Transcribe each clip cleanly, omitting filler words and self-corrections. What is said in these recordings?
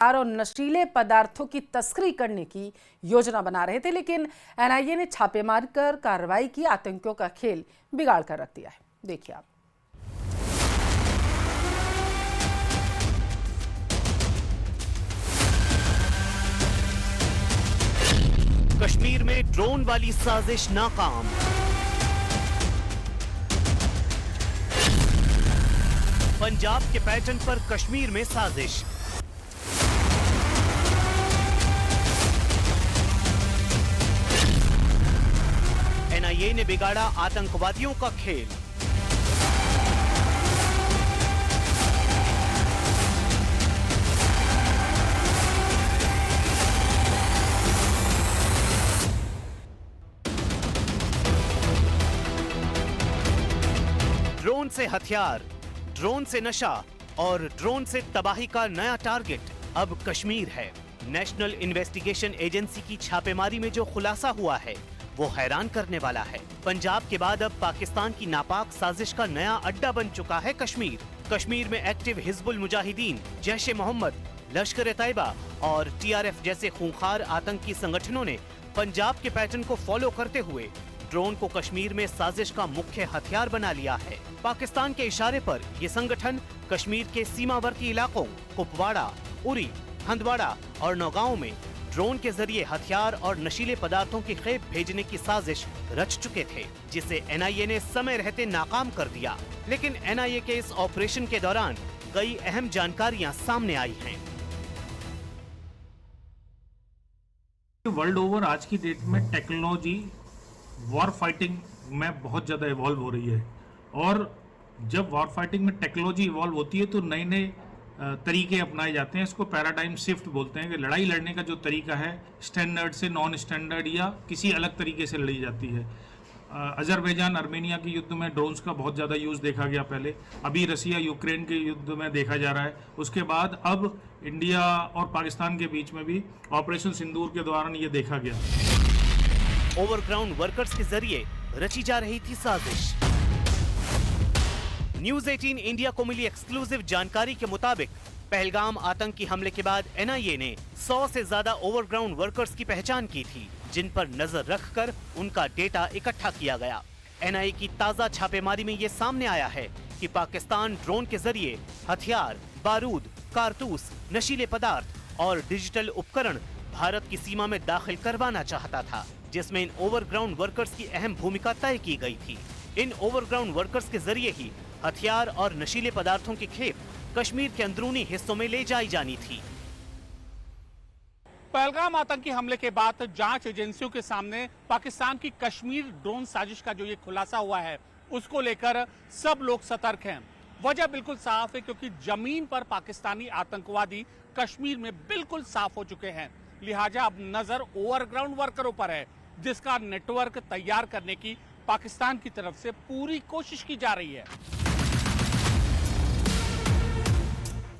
और नशीले पदार्थों की तस्करी करने की योजना बना रहे थे, लेकिन एनआईए ने छापे मारकर कार्रवाई की, आतंकियों का खेल बिगाड़ कर रख दिया है। देखिए आप। कश्मीर में ड्रोन वाली साजिश नाकाम। पंजाब के पैटर्न पर कश्मीर में साजिश। एनआईए ने बिगाड़ा आतंकवादियों का खेल। ड्रोन से हथियार, ड्रोन से नशा और ड्रोन से तबाही का नया टारगेट अब कश्मीर है। नेशनल इन्वेस्टिगेशन एजेंसी की छापेमारी में जो खुलासा हुआ है वो हैरान करने वाला है। पंजाब के बाद अब पाकिस्तान की नापाक साजिश का नया अड्डा बन चुका है कश्मीर। कश्मीर में एक्टिव हिजबुल मुजाहिदीन, जैश-ए-मोहम्मद, लश्कर-ए-तैयबा और टीआरएफ जैसे खूंखार आतंकी संगठनों ने पंजाब के पैटर्न को फॉलो करते हुए ड्रोन को कश्मीर में साजिश का मुख्य हथियार बना लिया है। पाकिस्तान के इशारे पर ये संगठन कश्मीर के सीमावर्ती इलाकों कुपवाड़ा, उरी, हंदवाड़ा और नौगांव में ड्रोन के जरिए हथियार और नशीले पदार्थों की खेप भेजने की साजिश रच चुके थे, जिसे एनआईए ने समय रहते नाकाम कर दिया। लेकिन एनआईए के इस ऑपरेशन के दौरान कई अहम जानकारियां सामने आई हैं। वर्ल्ड ओवर आज की डेट में टेक्नोलॉजी वॉर फाइटिंग में बहुत ज़्यादा इवॉल्व हो रही है, और जब वॉर फाइटिंग में टेक्नोलॉजी इवॉल्व होती है तो नए नए तरीके अपनाए जाते हैं। इसको पैराडाइम शिफ्ट बोलते हैं कि लड़ाई लड़ने का जो तरीका है स्टैंडर्ड से नॉन स्टैंडर्ड या किसी अलग तरीके से लड़ी जाती है। अजरबैजान आर्मेनिया के युद्ध में ड्रोन्स का बहुत ज़्यादा यूज़ देखा गया पहले, अभी रसिया यूक्रेन के युद्ध में देखा जा रहा है, उसके बाद अब इंडिया और पाकिस्तान के बीच में भी ऑपरेशन सिंदूर के दौरान ये देखा गया। ओवरग्राउंड वर्कर्स के जरिए रची जा रही थी साजिश। न्यूज 18 इंडिया को मिली एक्सक्लूसिव जानकारी के मुताबिक पहलगाम आतंकी हमले के बाद एनआईए ने 100 से ज्यादा ओवरग्राउंड वर्कर्स की पहचान की थी, जिन पर नजर रखकर उनका डेटा इकट्ठा किया गया। एनआईए की ताजा छापेमारी में ये सामने आया है कि पाकिस्तान ड्रोन के जरिए हथियार, बारूद, कारतूस, नशीले पदार्थ और डिजिटल उपकरण भारत की सीमा में दाखिल करवाना चाहता था, जिसमें इन ओवरग्राउंड वर्कर्स की अहम भूमिका तय की गई थी। इन ओवरग्राउंड वर्कर्स के जरिए ही हथियार और नशीले पदार्थों की खेप कश्मीर के अंदरूनी हिस्सों में ले जाई जानी थी। पहलगाम आतंकी हमले के बाद जांच एजेंसियों के सामने पाकिस्तान की कश्मीर ड्रोन साजिश का जो ये खुलासा हुआ है, उसको लेकर सब लोग सतर्क हैं। वजह बिल्कुल साफ है, क्योंकि जमीन पर पाकिस्तानी आतंकवादी कश्मीर में बिल्कुल साफ हो चुके हैं। लिहाजा अब नजर ओवरग्राउंड वर्करों पर है, जिसका नेटवर्क तैयार करने की पाकिस्तान की तरफ से पूरी कोशिश की जा रही है।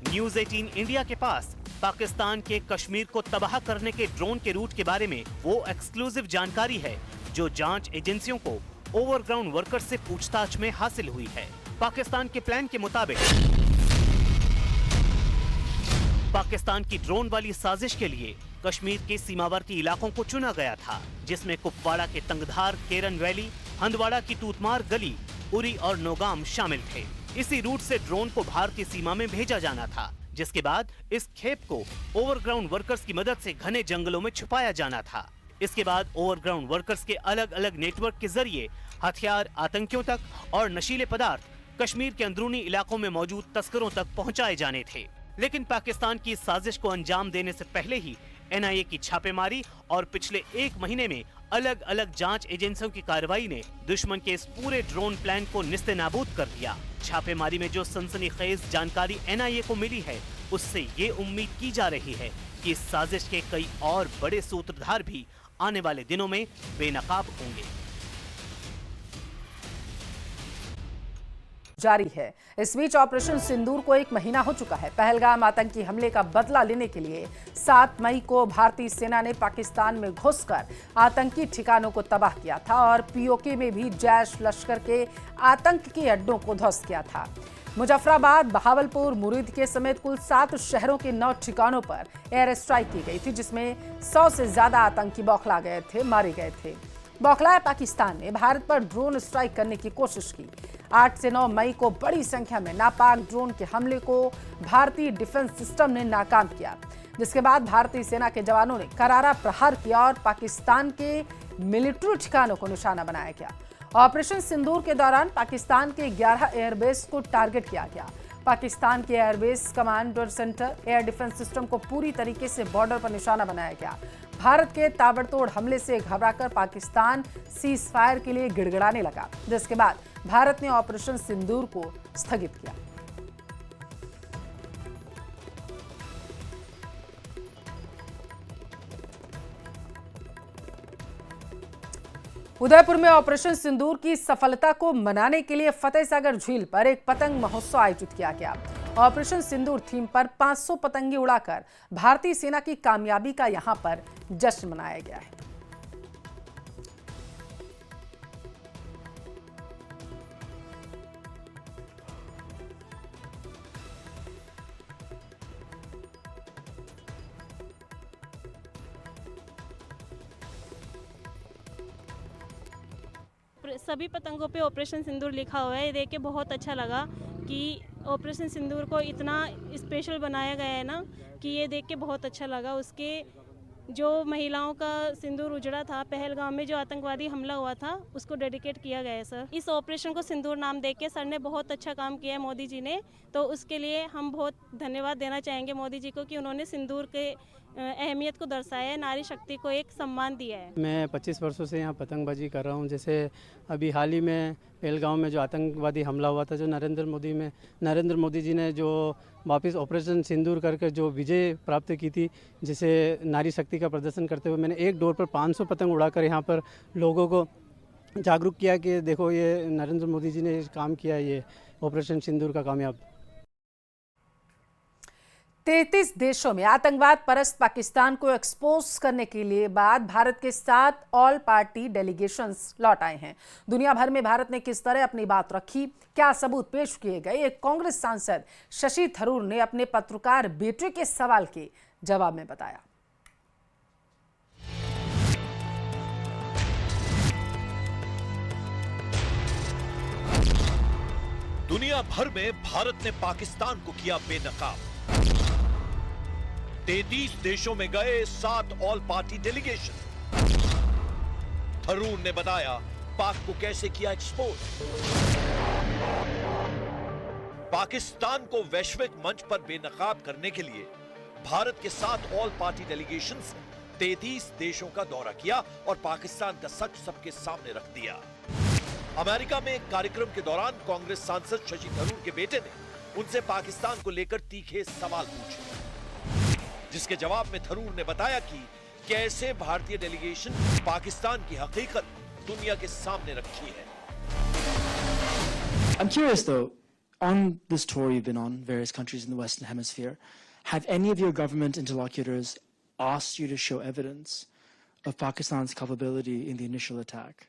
न्यूज 18 इंडिया के पास पाकिस्तान के कश्मीर को तबाह करने के ड्रोन के रूट के बारे में वो एक्सक्लूसिव जानकारी है जो जांच एजेंसियों को ओवरग्राउंड वर्कर्स से पूछताछ में हासिल हुई है। पाकिस्तान के प्लान के मुताबिक पाकिस्तान की ड्रोन वाली साजिश के लिए कश्मीर के सीमावर्ती इलाकों को चुना गया था, जिसमें कुपवाड़ा के तंगधार, केरन वैली, हंदवाड़ा की तूतमार गली, उरी और नौगाम शामिल थे। इसी रूट से ड्रोन को भारतीय सीमा में भेजा जाना था, जिसके बाद इस खेप को ओवरग्राउंड वर्कर्स की मदद से घने जंगलों में छुपाया जाना था। इसके बाद ओवरग्राउंड वर्कर्स के अलग अलग नेटवर्क के जरिए हथियार आतंकियों तक और नशीले पदार्थ कश्मीर के अंदरूनी इलाकों में मौजूद तस्करों तक पहुंचाए जाने थे। लेकिन पाकिस्तान की साजिश को अंजाम देने से पहले ही एनआईए की छापेमारी और पिछले 1 महीने में अलग अलग जांच एजेंसियों की कार्रवाई ने दुश्मन के इस पूरे ड्रोन प्लान को निस्तेनाबूद कर दिया। छापेमारी में जो सनसनीखेज जानकारी एनआईए को मिली है, उससे ये उम्मीद की जा रही है कि इस साजिश के कई और बड़े सूत्रधार भी आने वाले दिनों में बेनकाब होंगे। जारी है। इस बीच ऑपरेशन सिंदूर को 1 महीना हो चुका है। पहलगाम आतंकी हमले का बदला लेने के लिए 7 मई को भारतीय सेना ने पाकिस्तान में घुसकर आतंकी ठिकानों को तबाह किया था और पीओके में भी जैश लश्कर के आतंक के अड्डों को ध्वस्त किया था। मुजफ्फराबाद, बहावलपुर, मुरीद समेत कुल 7 शहरों के 9 ठिकानों पर एयर स्ट्राइक की गई थी, जिसमें 100 से ज्यादा आतंकी बौखला गए थे, मारे गए थे। बौखलाए पाकिस्तान ने भारत पर ड्रोन स्ट्राइक करने की कोशिश की। 8 से 9 मई को बड़ी संख्या में नापाक ड्रोन के हमले को भारतीय डिफेंस सिस्टम ने नाकाम किया, जिसके बाद भारतीय सेना के जवानों ने करारा प्रहार किया और पाकिस्तान के मिलिट्री ठिकानों को निशाना बनाया गया। ऑपरेशन सिंदूर के दौरान पाकिस्तान के 11 एयरबेस को टारगेट किया गया। पाकिस्तान के airbase command centre, air defence system को पूरी तरीके से बॉर्डर पर निशाना बनाया गया। भारत के ताबड़तोड़ हमले से घबराकर पाकिस्तान सीज फायर के लिए गिड़गिड़ाने लगा, जिसके बाद भारत ने ऑपरेशन सिंदूर को स्थगित किया। उदयपुर में ऑपरेशन सिंदूर की सफलता को मनाने के लिए फतेहसागर झील पर एक पतंग महोत्सव आयोजित किया गया। ऑपरेशन सिंदूर थीम पर 500 पतंगे उड़ाकर भारतीय सेना की कामयाबी का यहां पर जश्न मनाया गया है। सभी पतंगों पे ऑपरेशन सिंदूर लिखा हुआ है। ये देख के बहुत अच्छा लगा कि ऑपरेशन सिंदूर को इतना स्पेशल बनाया गया है ना, कि ये देख के बहुत अच्छा लगा। उसके जो महिलाओं का सिंदूर उजड़ा था पहलगाम में, जो आतंकवादी हमला हुआ था, उसको डेडिकेट किया गया है सर। इस ऑपरेशन को सिंदूर नाम देके सर ने बहुत अच्छा काम किया है, मोदी जी ने। तो उसके लिए हम बहुत धन्यवाद देना चाहेंगे मोदी जी को कि उन्होंने सिंदूर के अहमियत को दर्शाया है, नारी शक्ति को एक सम्मान दिया है। मैं 25 वर्षों से यहाँ पतंगबाजी कर रहा हूँ। जैसे अभी हाल ही में पहलगाम में जो आतंकवादी हमला हुआ था, जो नरेंद्र मोदी जी ने जो वापस ऑपरेशन सिंदूर करके जो विजय प्राप्त की थी, जिसे नारी शक्ति का प्रदर्शन करते हुए मैंने एक डोर पर 500 पतंग उड़ाकर यहाँ पर लोगों को जागरूक किया कि देखो ये नरेंद्र मोदी जी ने काम किया, ये ऑपरेशन सिंदूर का कामयाब। 33 देशों में आतंकवाद परस्त पाकिस्तान को एक्सपोज करने के लिए बाद भारत के 7 ऑल पार्टी डेलीगेशंस लौट आए हैं। दुनिया भर में भारत ने किस तरह अपनी बात रखी, क्या सबूत पेश किए गए, एक कांग्रेस सांसद शशि थरूर ने अपने पत्रकार बेटे के सवाल के जवाब में बताया। दुनिया भर में भारत ने पाकिस्तान को किया बेनकाब। 33 देशों में गए 7 ऑल पार्टी डेलीगेशन। थरूर ने बताया पाक को कैसे किया एक्सपोज। पाकिस्तान को वैश्विक मंच पर बेनकाब करने के लिए भारत के 7 ऑल पार्टी डेलीगेशंस ने 33 देशों का दौरा किया और पाकिस्तान का सच सबके सामने रख दिया। अमेरिका में एक कार्यक्रम के दौरान कांग्रेस सांसद शशि थरूर के बेटे ने उनसे पाकिस्तान को लेकर तीखे सवाल पूछे, जिसके जवाब में थरूर ने बताया कि कैसे भारतीय डेलीगेशन पाकिस्तान की हकीकत दुनिया के सामने रखी है। I'm curious though, on this tour you've been on, various countries in the Western Hemisphere, have any of your government interlocutors asked you to show evidence of Pakistan's culpability in the initial attack?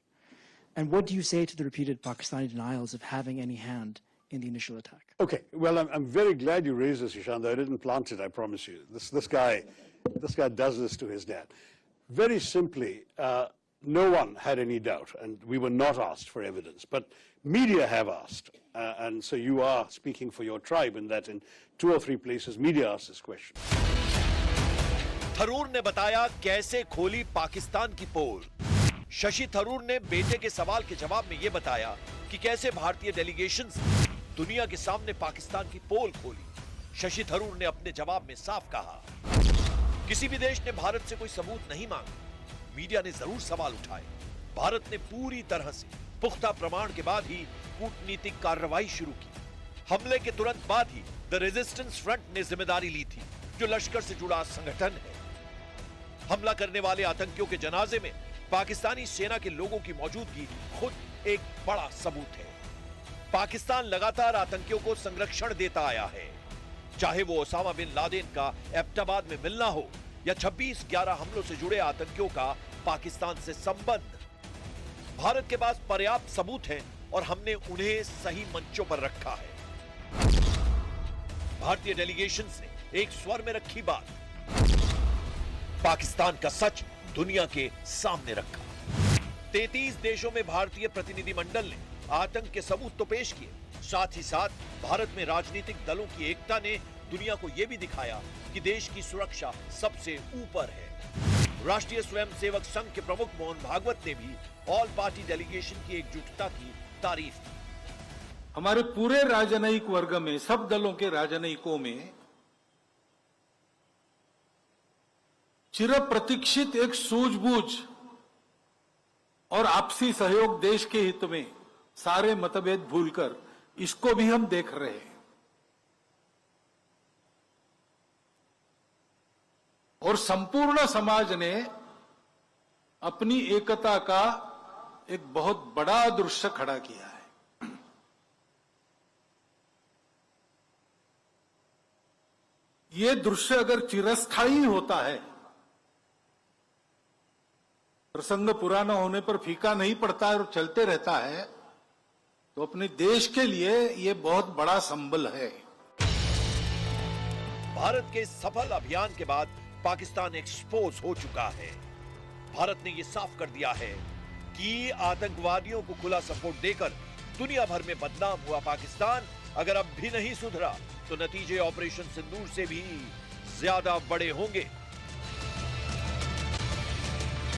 And what do you say to the repeated Pakistani denials of having any hand in the initial attack? Okay, well, I'm very glad you raised this, Ishant. I didn't plant it, I promise you. This guy does this to his dad. Very simply, no one had any doubt, and we were not asked for evidence. But media have asked, and so you are speaking for your tribe in that in 2 or 3 places, media asked this question. Tharoor ने बताया कैसे खोली पाकिस्तान की पोल। शशि थरूर ने बेटे के सवाल के जवाब में यह बताया कि कैसे भारतीय डेलीगेशंस दुनिया के सामने पाकिस्तान की पोल खोली। शशि थरूर ने अपने जवाब में साफ कहा, किसी भी देश ने भारत से कोई सबूत नहीं मांगा, मीडिया ने जरूर सवाल उठाए। भारत ने पूरी तरह से पुख्ता प्रमाण के बाद ही कूटनीतिक कार्रवाई शुरू की। हमले के तुरंत बाद ही द रेजिस्टेंस फ्रंट ने जिम्मेदारी ली थी, जो लश्कर से जुड़ा संगठन है। हमला करने वाले आतंकियों के जनाजे में पाकिस्तानी सेना के लोगों की मौजूदगी खुद एक बड़ा सबूत है। पाकिस्तान लगातार आतंकियों को संरक्षण देता आया है, चाहे वो ओसामा बिन लादेन का एबटाबाद में मिलना हो या 26/11 हमलों से जुड़े आतंकियों का पाकिस्तान से संबंध। भारत के पास पर्याप्त सबूत हैं और हमने उन्हें सही मंचों पर रखा है। भारतीय डेलीगेशंस ने एक स्वर में रखी बात, पाकिस्तान का सच दुनिया के सामने रखा। 33 देशों में भारतीय प्रतिनिधिमंडल ने आतंक के सबूत तो पेश किए, साथ ही साथ भारत में राजनीतिक दलों की एकता ने दुनिया को यह भी दिखाया कि देश की सुरक्षा सबसे ऊपर है। राष्ट्रीय स्वयंसेवक संघ के प्रमुख मोहन भागवत ने भी ऑल पार्टी डेलीगेशन की एकजुटता की तारीफ की। हमारे पूरे राजनयिक वर्ग में, सब दलों के राजनयिकों में चिर प्रतीक्षित एक सूझबूझ और आपसी सहयोग, देश के हित में सारे मतभेद भूलकर, इसको भी हम देख रहे हैं। और संपूर्ण समाज ने अपनी एकता का एक बहुत बड़ा दृश्य खड़ा किया है। ये दृश्य अगर चिरस्थायी होता है, प्रसंग पुराना होने पर फीका नहीं पड़ता है और चलते रहता है, तो अपने देश के लिए ये बहुत बड़ा संबल है। भारत के सफल अभियान के बाद पाकिस्तान एक्सपोज हो चुका है। भारत ने यह साफ कर दिया है कि आतंकवादियों को खुला सपोर्ट देकर दुनिया भर में बदनाम हुआ पाकिस्तान अगर अब भी नहीं सुधरा तो नतीजे ऑपरेशन सिंदूर से भी ज्यादा बड़े होंगे।